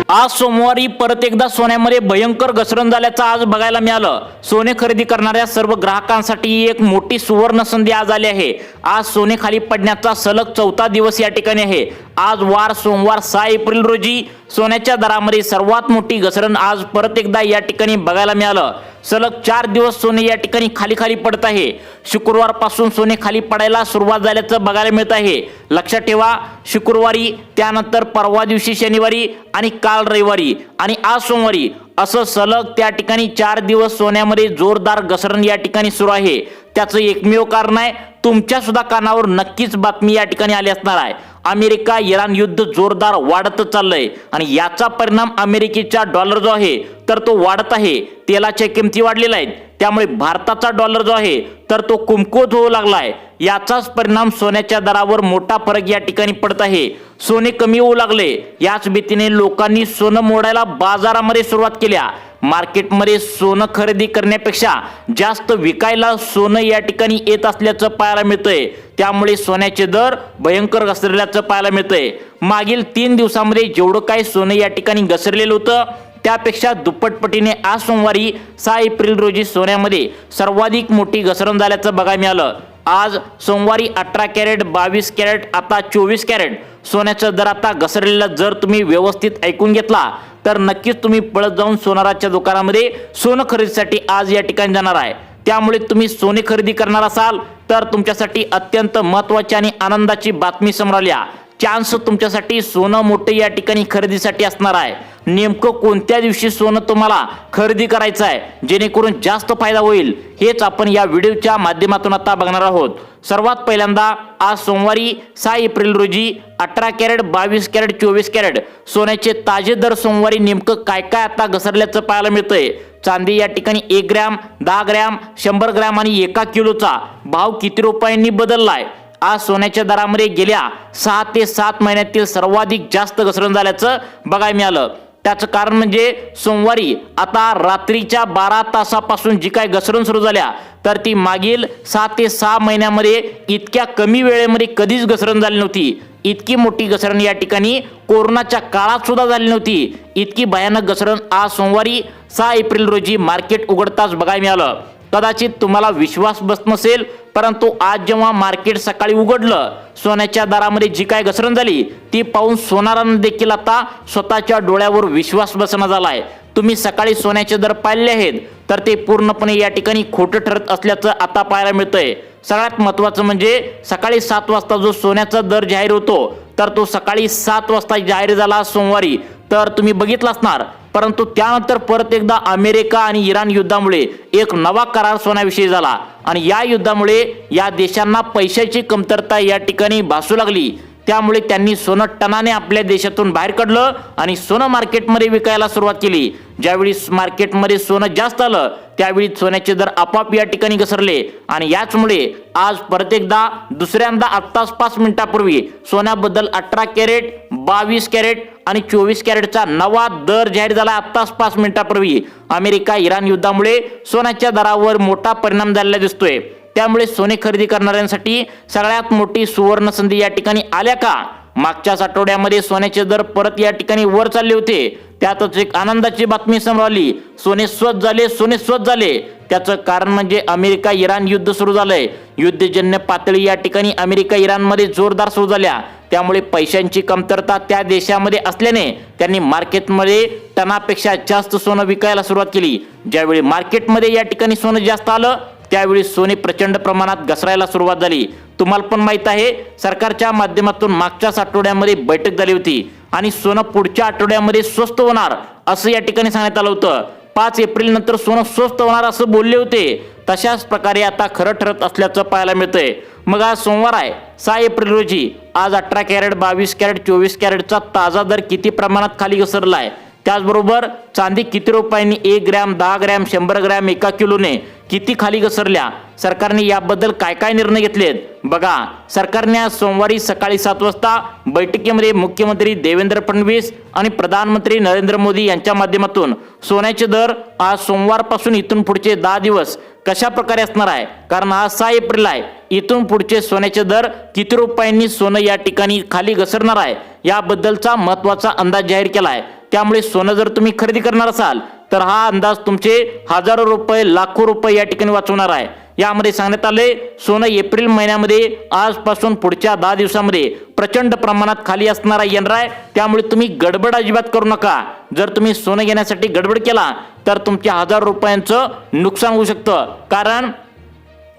आज सोमवारी परत एकदा सोन्यामध्ये भयंकर घसरण झाल्याचं आज बघायला मिळालं। सोने खरेदी करणाऱ्या सर्व ग्राहकांसाठी एक मोठी सुवर्ण संधी आज आली आहे। आज सोने खाली पडण्याचा सलग चौथा दिवस या ठिकाणी आहे। आज वार सोमवार 6 एप्रिल रोजी सोन्याच्या दरामध्ये सर्वात मोठी घसरण आज परत एकदा या ठिकाणी बघायला मिळालं। सलग 4 दिवस सोने या ठिकाणी खाली पडत आहे। शुक्रवार पासून सोने खाली पडायला सुरुवात झाल्याचं बघायला मिळत आहे। लक्षात ठेवा, शुक्रवारी, त्यानंतर परवा दिवशी शनिवारी आणि काल रविवारी आणि आज सोमवारी असं सलग त्या ठिकाणी 4 दिवस सोन्यामध्ये जोरदार घसरण या ठिकाणी सुरू आहे। त्याचं एकमेव कारण आहे, तुमच्या सुद्धा कानावर नक्कीच बातमी या ठिकाणी आली असणार आहे। अमेरिका इराण युद्ध जोरदार वाढत चाललंय आणि याचा परिणाम अमेरिकेचा डॉलर जो आहे तर तो वाढत आहे। तेलाच्या किमती वाढलेल्या आहेत, त्यामुळे भारताचा डॉलर जो आहे तर तो कमकुवत होऊ लागलाय। याचाच परिणाम सोन्याच्या दरावर मोठा फरक या ठिकाणी पडत आहे। सोने कमी होऊ लागले, याच भीतीने लोकांनी सोनं मोडायला बाजारामध्ये सुरुवात केल्या। मार्केटमध्ये सोनं खरेदी करण्यापेक्षा जास्त विकायला सोनं या ठिकाणी येत असल्याचं पाहायला मिळतंय। त्यामुळे सोन्याचे दर भयंकर घसरल्याचं पाहायला मिळतंय। मागील 3 दिवसांमध्ये जेवढं काही सोनं या ठिकाणी घसरलेलं होतं त्यापेक्षा दुप्पटपटीने आज सोमवारी 6 एप्रिल रोजी सोन्यामध्ये सर्वाधिक मोठी घसरण झाल्याचं बघायला मिळालं। आज सोमवारी 18 कॅरेट, 22 कॅरेट, आता 24 कॅरेट सोन्याचा दर आता घसरलेला जर तुम्ही व्यवस्थित ऐकून घेतला तर नक्कीच तुम्ही पळत जाऊन सोनाराच्या दुकानामध्ये सोनं खरेदीसाठी आज या ठिकाणी जाणार आहे। त्यामुळे तुम्ही सोने खरेदी करणार असाल तर तुमच्यासाठी अत्यंत महत्त्वाची आणि आनंदाची बातमी समोर आली आहे। चान्स तुमच्यासाठी सोनं मोठे या ठिकाणी खरेदीसाठी असणार आहे। नेमकं कोणत्या दिवशी सोनं तुम्हाला खरेदी करायचं आहे जेणेकरून जास्त फायदा होईल हेच आपण या व्हिडिओच्या माध्यमातून आता बघणार आहोत। सर्वात पहिल्यांदा आज सोमवारी 6 एप्रिल रोजी 18 कॅरेट, 22 कॅरेट, 24 कॅरेट सोन्याचे ताजे दर सोमवारी नेमकं काय काय आता घसरल्याचं पाहायला मिळतंय। चांदी या ठिकाणी 1 ग्रॅम, 10 ग्रॅम, 100 ग्रॅम आणि 1 किलोचा भाव किती रुपयांनी बदललाय। आज सोन्याच्या दरामध्ये गेल्या 6 ते 7 महिन्यातील सर्वाधिक जास्त घसरण झाल्याचं बघायला मिळालं। त्याचं कारण म्हणजे सोमवारी आता रात्रीच्या 12 तासापासून जी काय घसरण सुरू झाल्या तर ती मागील 6 ते 6 महिन्यामध्ये इतक्या कमी वेळेमध्ये कधीच घसरण झाली नव्हती। इतकी मोठी घसरण या ठिकाणी कोरोनाच्या काळात सुद्धा झाली नव्हती। इतकी भयानक घसरण आज सोमवारी 6 एप्रिल रोजी मार्केट उघडताच बघायला मिळालं। कदाचित तुम्हाला विश्वास बसत नसेल, परंतु आज जेव्हा मार्केट सकाळी उघडलं सोन्याच्या दरामध्ये जी काय घसरण झाली ती पाहून सोनारांना देखील आता स्वतःच्या डोळ्यावर विश्वास बसणं झालाय। तुम्ही सकाळी सोन्याचे दर पाहिले आहेत तर ते पूर्णपणे या ठिकाणी खोटं ठरत असल्याचं आता पाहायला मिळतंय। सगळ्यात महत्त्वाचं म्हणजे सकाळी 7 वाजता जो सोन्याचा दर जाहीर होतो तर तो सकाळी 7 वाजता जाहीर झाला सोमवारी, तर तुम्ही बघितलं असणार। परंतु त्यानंतर परत एकदा अमेरिका आणि इराण युद्धामुळे एक नवा करार सोन्याविषयी झाला आणि या युद्धामुळे या देशांना पैशाची कमतरता या ठिकाणी भासू लागली। त्यामुळे त्यांनी सोनं टनाने आपल्या देशातून बाहेर काढलं आणि सोनं मार्केटमध्ये विकायला सुरुवात केली। ज्यावेळी मार्केटमध्ये सोनं जास्त आलं त्यावेळी सोन्याचे दर आपोआप या ठिकाणी घसरले आणि याचमुळे आज परत एकदा दुसऱ्यांदा आत्ताच 5 मिनिटापूर्वी सोन्याबद्दल 18 कॅरेट, 22 कॅरेट आणि 24 कॅरेटचा नवा दर जाहीर झाला। आत्ताच 5 मिनिटापूर्वी अमेरिका इराण युद्धामुळे सोन्याच्या दरावर मोठा परिणाम झालेला दिसतोय। त्यामुळे सोने खरेदी करणाऱ्यांसाठी सगळ्यात मोठी सुवर्ण संधी या ठिकाणी आल्या का? मागच्याच आठवड्यामध्ये सोन्याचे दर परत या ठिकाणी वर चालले होते, त्यातच एक आनंदाची बातमी समोर आली। सोने स्वस्त झाले। त्याचं कारण म्हणजे अमेरिका इराण युद्ध सुरू झालंय। युद्धजन्य पातळी या ठिकाणी अमेरिका इराणमध्ये जोरदार सुरू झाल्या। त्यामुळे पैशांची कमतरता त्या देशामध्ये असल्याने त्यांनी मार्केटमध्ये टनापेक्षा जास्त सोनं विकायला सुरुवात केली। ज्यावेळी मार्केटमध्ये या ठिकाणी सोनं जास्त आलं त्यावेळी सोने प्रचंड प्रमाणात घसरायला सुरुवात झाली। तुम्हाला पण माहित आहे, सरकारच्या माध्यमातून मागच्याच आठवड्यामध्ये बैठक झाली होती आणि सोनं पुढच्या आठवड्यामध्ये स्वस्त होणार असं या ठिकाणी सांगण्यात आलं होतं। 5 एप्रिल नंतर सोनं स्वस्त होणार असं बोलले होते। तशाच प्रकारे आता खरं ठरत असल्याचं पाहायला मिळतंय। मग आज सोमवार आहे 6 एप्रिल रोजी। आज 18 कॅरेट, 22 कॅरेट, 24 कॅरेटचा ताजा दर किती प्रमाणात खाली घसरलाय, त्याचबरोबर चांदी किती रुपयांनी 1 ग्रॅम, 10 ग्रॅम, 100 ग्रॅम, 1 किलोने किती खाली घसरल्या, सरकारने याबद्दल काय काय निर्णय घेतलेत बघा। सरकारने आज सोमवारी सकाळी 7 वाजता बैठकीमध्ये मुख्यमंत्री देवेंद्र फडणवीस आणि प्रधानमंत्री नरेंद्र मोदी यांच्या माध्यमातून सोन्याचे दर आज सोमवारपासून इथून पुढचे 10 दिवस कशा प्रकारे असणार आहे, कारण आज 6 एप्रिल आहे, इथून पुढचे सोन्याचे दर किती रुपयांनी सोनं या ठिकाणी खाली घसरणार आहे याबद्दलचा महत्त्वाचा अंदाज जाहीर केला आहे। त्यामुळे सोनं जर तुम्ही खरेदी करणार असाल तर हा अंदाज तुमचे हजारो रुपये, लाखो रुपये या ठिकाणी वाचवणार आहे। यामध्ये सांगण्यात आले सोनं एप्रिल महिन्यामध्ये आजपासून पुढच्या 10 दिवसांमध्ये प्रचंड प्रमाणात खाली असणारा येणार आहे। त्यामुळे तुम्ही गडबड अजिबात करू नका। जर तुम्ही सोनं घेण्यासाठी गडबड केला तर तुमच्या हजारो रुपयांचं नुकसान होऊ शकतं। कारण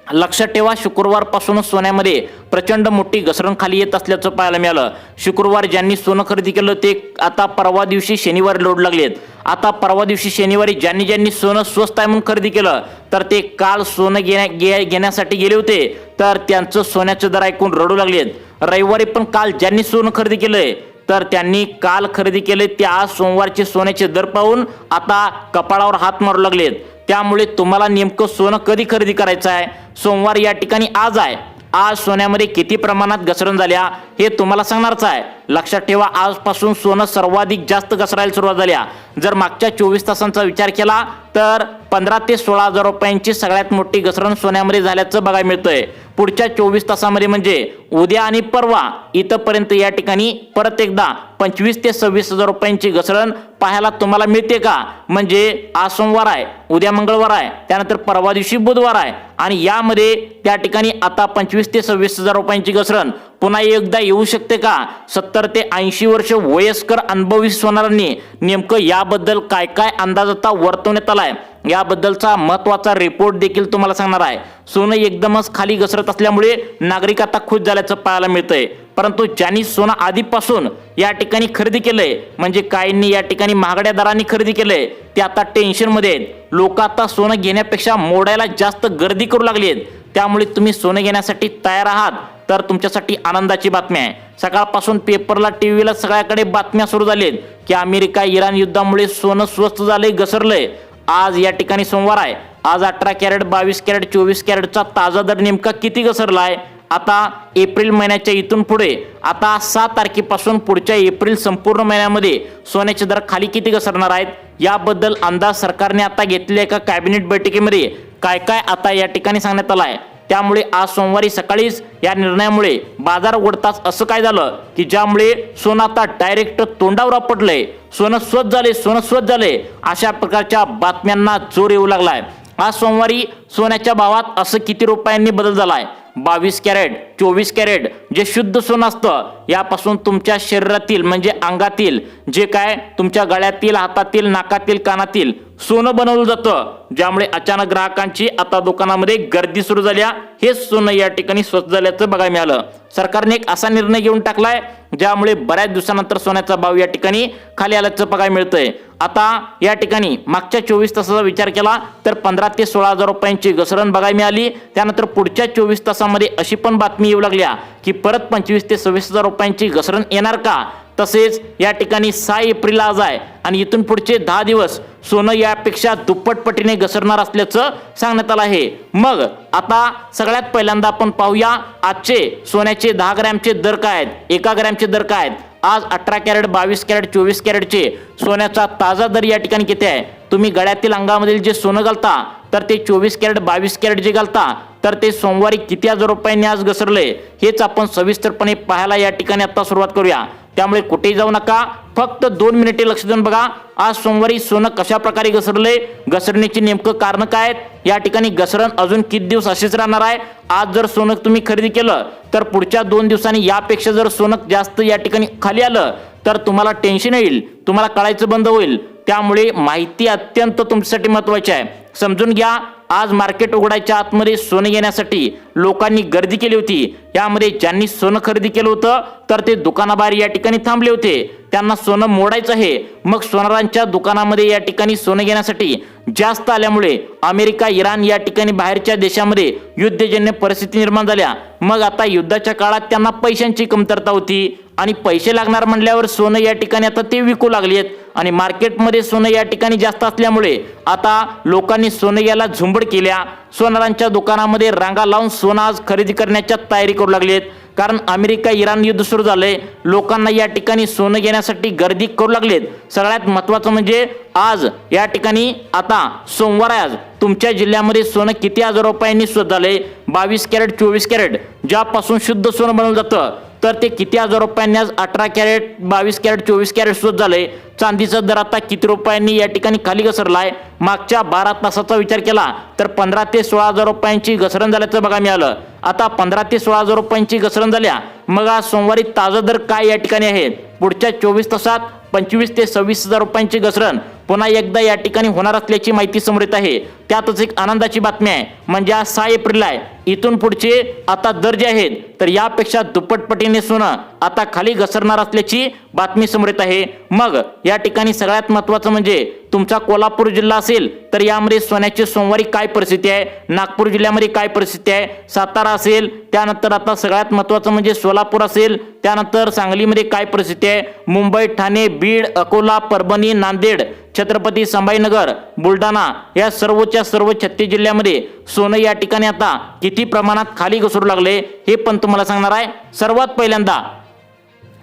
लक्षात ठेवा, शुक्रवारपासूनच सोन्यामध्ये प्रचंड मोठी घसरण खाली येत असल्याचं पाहायला मिळालं। शुक्रवार ज्यांनी सोनं खरेदी केलं ते आता परवा दिवशी शनिवारी लोड लागलेत। आता परवा दिवशी शनिवारी ज्यांनी सोनं स्वस्त आहे म्हणून खरेदी केलं तर ते काल सोनं घेण्यासाठी गेले होते तर त्यांचं सोन्याचे दर ऐकून रडू लागलेत। रविवारी पण काल ज्यांनी सोनं खरेदी केलंय तर त्यांनी काल खरेदी केले ते आज सोमवारचे सोन्याचे दर पाहून आता कपाळावर हात मारू लागलेत। त्यामुळे तुम्हाला नेमकं सोनं कधी खरेदी करायचं आहे? सोमवार या ठिकाणी आज आहे। आज सोन्यामध्ये किती प्रमाणात घसरण झाल्या हे तुम्हाला सांगणारच आहे। लक्षात ठेवा, आजपासून सोनं सर्वाधिक जास्त घसरायला सुरुवात झाल्या। जर मागच्या 24 तासांचा विचार केला तर 15 ते 16 हजार रुपयांची सगळ्यात मोठी घसरण सोन्यामध्ये झाल्याचं बघायला मिळतंय। पुढच्या 24 तासामध्ये म्हणजे उद्या आणि परवा इथपर्यंत या ठिकाणी परत एकदा 25 ते 26 हजार रुपयांची घसरण पाहायला तुम्हाला मिळते का? म्हणजे आज सोमवार आहे, उद्या मंगळवार आहे, त्यानंतर परवा दिवशी बुधवार आहे आणि यामध्ये त्या ठिकाणी आता 25 ते 26 हजार रुपयांची घसरण पुन्हा एकदा येऊ शकते का? 70 ते 80 वर्ष वयस्कर अनुभवी सोनारांनी नेमकं याबद्दल काय काय अंदाज आता वर्तवण्यात आलाय याबद्दलचा महत्त्वाचा रिपोर्ट देखील तुम्हाला सांगणार आहे। सोनं एकदमच खाली घसरत असल्यामुळे नागरिक आता खुश झाल्याचं पाहायला मिळतंय। परंतु ज्यांनी सोनं आधीपासून या ठिकाणी खरेदी केलंय म्हणजे काहींनी या ठिकाणी महागड्या दराने खरेदी केलंय ते आता टेन्शनमध्ये आहेत। लोक आता सोनं घेण्यापेक्षा मोडायला जास्त गर्दी करू लागली आहेत। त्यामुळे तुम्ही सोनं घेण्यासाठी तयार आहात तर तुमच्यासाठी आनंदाची बातमी आहे। सकाळपासून पेपरला, टीव्हीला सगळ्याकडे बातम्या सुरू झाल्यात की अमेरिका इराण युद्धामुळे सोनं स्वस्त झालंय, घसरलंय। आज या ठिकाणी सोमवार आहे, आज 18 कॅरेट, 22 कॅरेट, 24 कॅरेटचा ताजा दर नेमका किती घसरलाय? आता एप्रिल महिन्याच्या इथून पुढे आता 7 तारखेपासून पुढच्या एप्रिल संपूर्ण महिन्यामध्ये सोन्याचे दर खाली किती घसरणार आहेत याबद्दल अंदाज सरकारने आता घेतले एका कॅबिनेट बैठकीमध्ये काय काय आता या ठिकाणी सांगण्यात आलं आहे। त्यामुळे आज सोमवारी सकाळीच या निर्णयामुळे बाजार उघडताच असं काय झालं की ज्यामुळे सोनं आता डायरेक्ट तोंडावर आपटलंय, सोनं स्वस्त झाले अशा प्रकारच्या बातम्यांना जोर येऊ लागलाय। आज सोमवारी सोन्याच्या भावात असं किती रुपयांनी बदल झालाय? 22 कॅरेट, 24 कॅरेट जे शुद्ध सोनं असतं यापासून तुमच्या शरीरातील म्हणजे अंगातील जे काय तुमच्या गळ्यातील, हातातील, नाकातील, कानातील सोनं बनवलं जातं, ज्यामुळे अचानक ग्राहकांची आता दुकानामध्ये गर्दी सुरू झाल्या। हे सोनं या ठिकाणी स्वस्त झाल्याचं बघायला मिळालं। सरकारने एक असा निर्णय घेऊन टाकलाय ज्यामुळे बऱ्याच दिवसानंतर सोन्याचा भाव या ठिकाणी खाली आल्याचं बघायला मिळतंय। आता या ठिकाणी मागच्या 24 तासाचा विचार केला तर 15 ते 16 हजार रुपयांची घसरण बघायला मिळाली। त्यानंतर पुढच्या 24 तासामध्ये अशी पण बातमी येऊ लागल्या की परत 25 ते 26 हजार रुपयांची घसरण येणार का? तसेच या ठिकाणी 6 एप्रिल आज आहे आणि इथून पुढचे 10 दिवस सोनं यापेक्षा दुप्पट पटीने घसरणार असल्याचं सांगण्यात आलं आहे। मग आता सगळ्यात पहिल्यांदा आपण पाहूया आजचे सोन्याचे 10 ग्रॅमचे दर काय आहेत, 1 ग्रॅमचे दर काय आहेत। आज 18 कॅरेट, 22 कॅरेट, 24 कॅरेटचे सोन्याचा ताजा दर या ठिकाणी किती आहे? तुम्ही गळ्यातील अंगामधील जे सोनं घालता तर ते 24 कॅरेट, 22 कॅरेट जे घालता तर ते सोमवारी किती हजार रुपयांनी आज घसरले हेच आपण सविस्तरपणे पाहायला या ठिकाणी आता सुरुवात करूया। त्यामुळे कुठेही जाऊ नका, फक्त 2 मिनिटे लक्ष देऊन बघा आज सोमवारी सोनं कशा प्रकारे घसरले, घसरण्याची नेमकं कारण काय आहेत। या ठिकाणी घसरण अजून किती दिवस असेच राहणार आहे? आज जर सोनं तुम्ही खरेदी केलं तर पुढच्या 2 दिवसांनी यापेक्षा जर सोनं जास्त या ठिकाणी खाली आलं तर तुम्हाला टेन्शन येईल, तुम्हाला कळायचं बंद होईल। त्यामुळे माहिती अत्यंत तुमच्यासाठी महत्त्वाची आहे, समजून घ्या। आज मार्केट उघडायच्या आतमध्ये सोनं घेण्यासाठी लोकांनी गर्दी केली होती। यामध्ये ज्यांनी सोनं खरेदी केलं होतं तर ते दुकानाबाहेर या ठिकाणी थांबले होते, त्यांना सोनं मोडायचं आहे। मग सोनारांच्या दुकानामध्ये या ठिकाणी सोनं घेण्यासाठी जास्त आल्यामुळे अमेरिका, इराण या ठिकाणी बाहेरच्या देशामध्ये युद्धजन्य परिस्थिती निर्माण झाल्या। मग आता युद्धाच्या काळात त्यांना पैशांची कमतरता होती आणि पैसे लागणार म्हणल्यावर सोनं या ठिकाणी आता ते विकू लागलेत आणि मार्केटमध्ये सोनं या ठिकाणी जास्त असल्यामुळे आता लोकांनी सोनं घ्यायला झुंबड केल्या। सोनारांच्या दुकानामध्ये रांगा लावून सोनं आज खरेदी करण्याच्या तयारी करू लागलेत, कारण अमेरिका इराण युद्ध सुरू झालंय। लोकांना या ठिकाणी सोनं घेण्यासाठी गर्दी करू लागलेत। सगळ्यात महत्त्वाचं म्हणजे आज या ठिकाणी आता सोमवार आहे, आज तुमच्या जिल्ह्यामध्ये सोनं किती हजार रुपयांनी स्वस्त झाले? 22 कॅरेट, 24 कॅरेट ज्यापासून शुद्ध सोनं बनवलं जातं तर ते किती हजार रुपयांनी आज 18 कॅरेट 22 कॅरेट 24 कॅरेट सुद्धा झाले. चांदीचा दर आता किती रुपयांनी या ठिकाणी खाली घसरलाय? मागच्या 12 तासाचा विचार केला तर 15 ते 16 हजार रुपयांची घसरण झाल्याचं बघा मिळालं. आता 15 ते 16 हजार रुपयांची घसरण झाल्या. मग आज सोमवारी ताजा दर काय या ठिकाणी आहे? पुढच्या 24 तासात 25 ते 26 हजार रुपयांची घसरण पुन्हा एकदा या ठिकाणी होणार असल्याची माहिती समोर येत आहे. त्यातच एक आनंदाची बातमी आहे, म्हणजे आज 6 एप्रिल आहे. इथून पुढचे आता दर जे आहेत तर यापेक्षा दुप्पटपटीने सोनं आता खाली घसरणार असल्याची बातमी समोर येत आहे. मग या ठिकाणी सगळ्यात महत्त्वाचं म्हणजे तुमचा कोल्हापूर जिल्हा असेल तर यामध्ये सोन्याची सोमवारी काय परिस्थिती आहे, नागपूर जिल्ह्यामध्ये काय परिस्थिती आहे, सातारा असेल, त्यानंतर आता सगळ्यात महत्त्वाचं म्हणजे सोलापूर असेल, त्यानंतर सांगलीमध्ये काय परिस्थिती आहे, मुंबई, ठाणे, बीड, अकोला, परभणी, नांदेड, छत्रपती संभाजीनगर, बुलढाणा या सर्वच्या सर्व 36 जिल्ह्यामध्ये सोनं या ठिकाणी आता किती प्रमाणात खाली घसरू लागले हे पण तुम्हाला सांगणार आहे. सर्वात पहिल्यांदा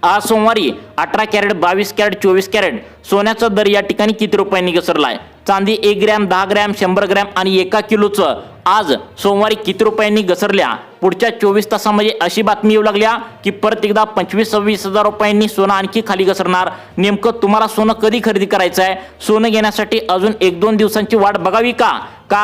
आज सोमवारी 18 कॅरेट 22 कॅरेट 24 कॅरेट सोन्याचा दर या ठिकाणी किती रुपयांनी घसरलाय? चांदी 1 ग्रॅम 10 ग्रॅम 100 ग्रॅम आणि 1 किलोचं आज सोमवारी किती रुपयांनी घसरल्या? पुढच्या 24 तासामध्ये अशी बातमी येऊ लागल्या की परत एकदा 25-26 हजार रुपयांनी सोनं आणखी खाली घसरणार. नेमकं तुम्हाला सोनं कधी खरेदी करायचं आहे? सोनं घेण्यासाठी अजून 1-2 दिवसांची वाट बघावी का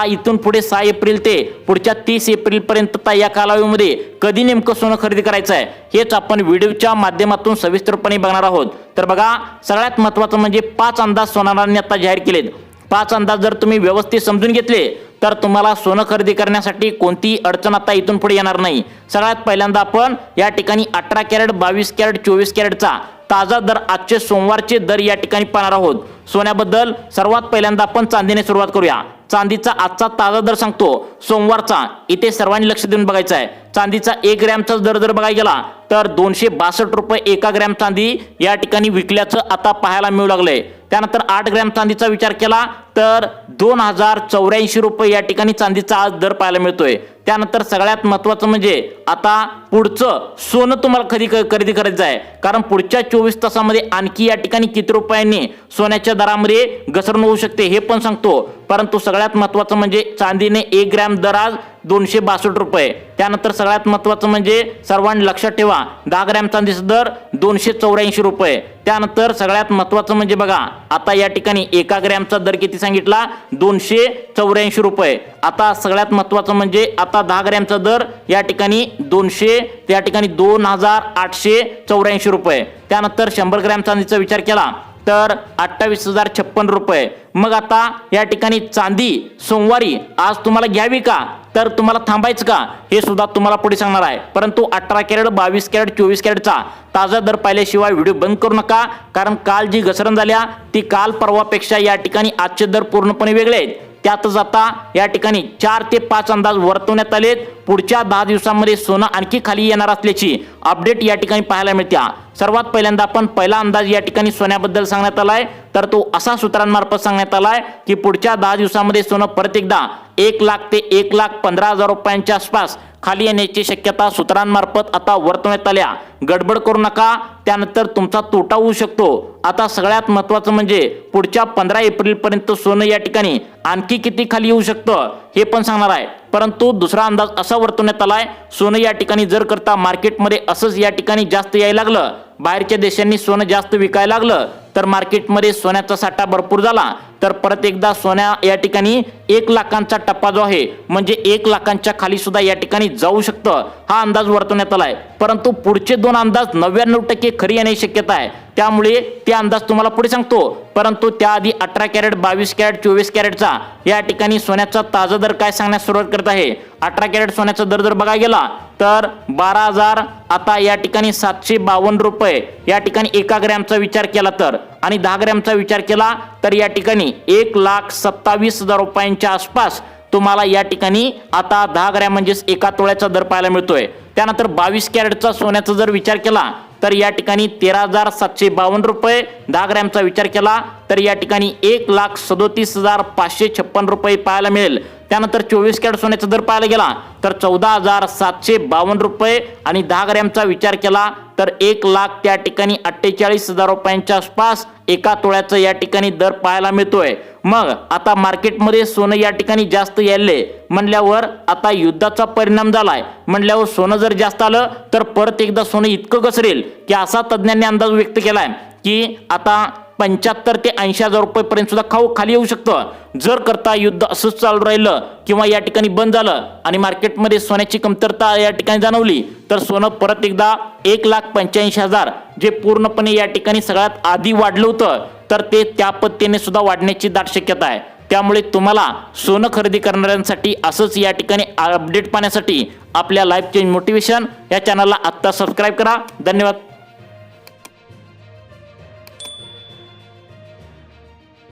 इथून पुढे 6 एप्रिल ते पुढच्या 30 एप्रिल पर्यंत या कालावधीमध्ये कधी नेमकं सोनं खरेदी करायचं आहे हेच आपण व्हिडिओच्या माध्यमातून सविस्तरपणे बघणार आहोत. तर बघा, सगळ्यात महत्त्वाचं म्हणजे 5 अंदाज सोनारांनी आता जाहीर केलेत. 5 अंदाज जर तुम्ही व्यवस्थित समजून घेतले तर तुम्हाला सोनं खरेदी करण्यासाठी कोणतीही अडचण आता इथून पुढे येणार नाही. सगळ्यात पहिल्यांदा आपण या ठिकाणी 18 कॅरेट 22 कॅरेट 24 कॅरेटचा ताजा दर आजचे सोमवारचे दर या ठिकाणी पाहणार आहोत. सोन्याबद्दल सर्वात पहिल्यांदा आपण चांदीने सुरुवात करूया. चांदीचा आजचा ताजा दर सांगतो सोमवारचा, इथे सर्वांनी लक्ष देऊन बघायचं आहे. चांदीचा 1 ग्रॅमचा दर जर बघायला गेला तर 262 रुपये 1 ग्रॅम चांदी या ठिकाणी विकल्याचं आता पाहायला मिळू लागलंय. त्यानंतर 8 ग्रॅम चांदीचा विचार केला तर 2084 रुपये या ठिकाणी चांदीचा आज दर पाहायला मिळतोय. त्यानंतर सगळ्यात महत्त्वाचं म्हणजे आता पुढचं सोनं तुम्हाला खरेदी करायचं आहे, कारण पुढच्या 24 तासामध्ये आणखी या ठिकाणी किती रुपयांनी सोन्याच्या दरामध्ये घसरण होऊ शकते हे पण सांगतो. परंतु सगळ्यात महत्त्वाचं म्हणजे चांदीने 1 ग्रॅम दर आज 262 रुपये. त्यानंतर सगळ्यात महत्त्वाचं म्हणजे सर्वांनी लक्षात ठेवा 10 ग्रॅम चांदीचा दर 284 रुपये. त्यानंतर सगळ्यात महत्त्वाचं म्हणजे बघा आता या ठिकाणी 1 ग्रॅमचा दर किती सांगितला? 284 रुपये. आता सगळ्यात महत्त्वाचं म्हणजे आता 10 ग्रॅमचा दर या ठिकाणी 2884 रुपये. त्यानंतर 100 ग्रॅम चांदीचा विचार केला तर 28,056 रुपये. मग आता या ठिकाणी चांदी सोमवारी आज तुम्हाला घ्यावी का तर तुम्हाला थांबायचं का हे सुद्धा तुम्हाला पुढे सांगणार आहे. परंतु 18 कॅरेट 22 कॅरेट 24 कॅरेटचा ताजा दर पाहिल्याशिवाय व्हिडिओ बंद करू नका, कारण काल जी घसरण झाल्या ती काल परवापेक्षा या ठिकाणी आजचे दर पूर्णपणे वेगळे आहेत. त्यातच आता या ठिकाणी 4 ते 5 अंदाज वर्तवण्यात आलेत. पुढच्या 10 दिवसांमध्ये सोनं आणखी खाली येणार असल्याची अपडेट या ठिकाणी पाहायला मिळते. सर्वात पहिल्यांदा आपण पहिला अंदाज या ठिकाणी सोन्याबद्दल सांगण्यात आलाय तर तो असा सूत्रांमार्फत सांगण्यात आलाय की पुढच्या 10 दिवसांमध्ये सोनं परत एकदा 1 लाख ते 1,15,000 रुपयांच्या आसपास खाली येण्याची शक्यता सूत्रांमार्फत आता वर्तवण्यात आल्या. गडबड करू नका, त्यानंतर तुमचा तोटा होऊ शकतो. आता सगळ्यात महत्त्वाचं म्हणजे पुढच्या 15 एप्रिल पर्यंत सोनं या ठिकाणी आणखी किती खाली येऊ शकतं हे पण सांगणार आहे. परंतु दुसरा अंदाज असा वर्तवण्यात आलाय सोनं या ठिकाणी जर करता मार्केटमध्ये असंच या ठिकाणी जास्त यायला लागलं, बाहेरच्या देशांनी सोनं जास्त विकायला लागलं तर मार्केटमध्ये सोन्याचा साठा भरपूर झाला तर परत एकदा सोन्या या ठिकाणी 1 लाखांचा टप्पा जो आहे म्हणजे 1 लाखांच्या खाली सुद्धा या ठिकाणी जाऊ शकतं हा अंदाज वर्तवण्यात आलाय. परंतु पुढचे 2 अंदाज 99% खरी येण्याची शक्यता आहे, त्यामुळे ते अंदाज तुम्हाला पुढे सांगतो. परंतु त्याआधी 18 कॅरेट 22 कॅरेट 24 कॅरेटचा या ठिकाणी सोन्याचा ताजा दर काय सांगण्यास सुरुवात करत आहे. 18 कॅरेट सोन्याचा दर जर बघायला गेला तर 12,000 आता या ठिकाणी 752 रुपये या ठिकाणी 1 ग्रॅमचा विचार केला तर, आणि 10 ग्रॅमचा विचार केला तर या ठिकाणी 1,27,000 रुपयांच्या आसपास तुम्हाला या ठिकाणी आता 10 ग्रॅम म्हणजेच 1 तोळ्याचा दर पाहायला मिळतोय. त्यानंतर 22 कॅरेटचा सोन्याचा जर विचार केला तर या ठिकाणी 13,752 रुपये. 10 ग्रॅमचा विचार केला तर या ठिकाणी 1,37,556 रुपये पाहायला मिळेल. त्यानंतर 24 कॅरेट सोन्याचा दर पाहायला गेला तर 14,752 रुपये आणि 10 ग्रॅमचा विचार केला तर 1 लाख त्या ठिकाणी 48,000 रुपयांच्या आसपास एका तोळ्याचा या ठिकाणी दर पाहायला मिळतोय। मग आता मार्केटमध्ये सोनं या ठिकाणी जास्त यायले म्हणल्यावर आता युद्धाचा परिणाम झालाय म्हणल्यावर सोनं जर जास्त आलं तर परत एकदा सोनं इतकं घसरेल की असा तज्ञांनी अंदाज व्यक्त केलाय की आता 75 ते 80,000 रुपयेपर्यंत सुद्धा खाली येऊ शकतं। जर करता युद्ध असंच चालू राहिलं किंवा या ठिकाणी बंद झालं आणि मार्केटमध्ये सोन्याची कमतरता या ठिकाणी जाणवली तर सोनं परत एकदा 1,85,000 जे पूर्णपणे या ठिकाणी सगळ्यात आधी वाढलं होतं तर ते त्या पद्धतीने सुद्धा वाढण्याची दाट शक्यता आहे। त्यामुळे तुम्हाला सोनं खरेदी करणाऱ्यांसाठी असंच या ठिकाणी अपडेट पाहण्यासाठी आपल्या लाईफ चेंज मोटिवेशन या चॅनलला आत्ता सबस्क्राईब करा। धन्यवाद।